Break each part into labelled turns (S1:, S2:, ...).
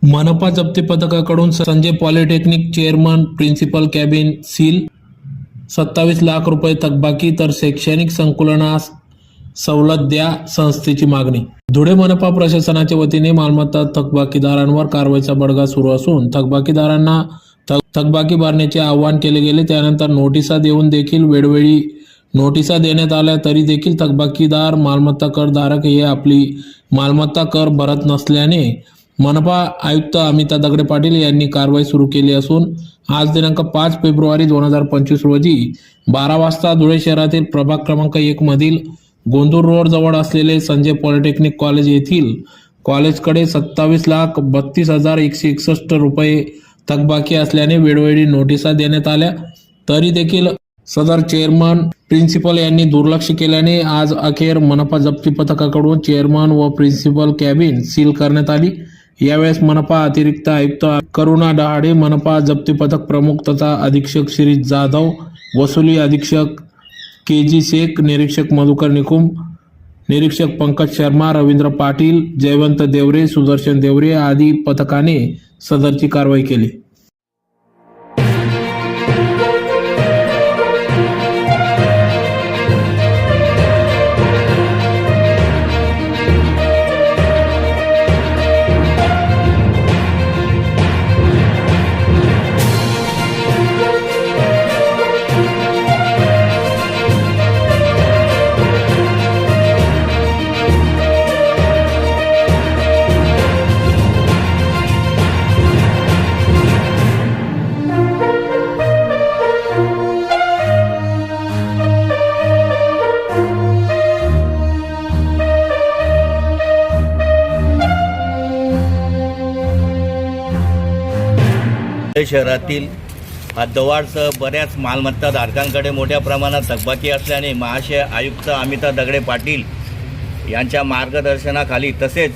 S1: मनपा जप्ती पथकाकडून Sanjay polytechnic chairman principal cabin seal, 27 lakh रुपये थकबाकी, तर शैक्षणिक संकुलनास सवलत द्या, संस्थेची मागणी। धुळे मनपा प्रशासनाच्या वतीने मालमत्ता थकबाकीदारांवर कारवाईचा बडगा सुरू असून थकबाकीदारांना थकबाकी भरण्याचे आवाहन केले गेले। त्यानंतर नोटिसा देऊन देखील वेळोवेळी नोटिसा देण्यात आल्या तरी देखील थकबाकीदार मालमत्ता कर धारक हे आपली मालमत्ता कर भरत नसल्याने मनपा आयुक्त अमिता दगडे पाटील यांनी कारवाई सुरू केली असून आज दिनांक 5 फेब्रुवारी 2025 रोजी 12 वाजता धुळे शहरातील प्रभाग क्रमांक 1 मधील गोंदूर रोड जवळ असलेले संजय पॉलिटेक्निक कॉलेज येथील कॉलेजकडे 27,32,161 रुपये थकबाकी असल्याने वेळोवेळी नोटिसा देण्यात आल्या तरी देखील सदर चेअरमन प्रिन्सिपल यांनी दुर्लक्ष केल्याने आज अखेर मनपा जप्ती पथकाकडून चेअरमन व प्रिन्सिपल कॅबिन सील करण्यात आली। यावेळेस मनपा अतिरिक्त आयुक्त करुणा डहाळे, मनपा जप्ती पथक प्रमुख तथा अधीक्षक श्री जाधव, वसुली अधीक्षक KG शेख, निरीक्षक मधुकर निकुम, निरीक्षक पंकज शर्मा, रवींद्र पाटील, जयवंत देवरे, सुदर्शन देवरे आदी पथकाने सदरची कारवाई केली।
S2: शहरातील हद्दवाढसह बऱ्याच मालमत्ता धारकांकडे मोठ्या प्रमाणात थकबाकी असल्याने महाशय आयुक्त अमिता दगडे पाटील यांच्या मार्गदर्शनाखाली तसेच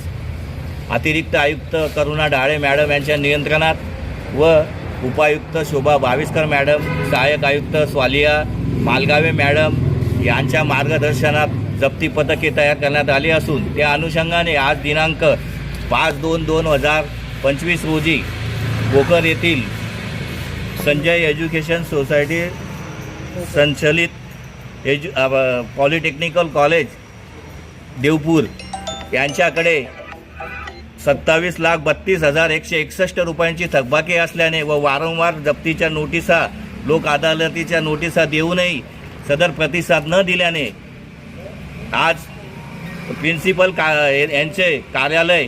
S2: अतिरिक्त आयुक्त करुणा डहाळे मॅडम यांच्या नियंत्रणात व उपायुक्त शोभा भाविस्कर मॅडम, सहाय्यक आयुक्त स्वालिया मालगावे मॅडम यांच्या मार्गदर्शनात जप्ती पथके तयार करण्यात आली असून त्या अनुषंगाने आज दिनांक 5/2/2025 रोजी भोकर येथील संजय एज्युकेशन सोसायटी संचलित पॉलिटेक्निकल कॉलेज देवपूर यांच्याकडे 27,32,161 रुपयांची थकबाकी असल्याने व वारंवार जप्तीच्या नोटिसा, लोक अदालतीच्या नोटिसा देऊनही सदर प्रतिसाद न दिल्याने आज प्रिन्सिपल यांचे कार्यालय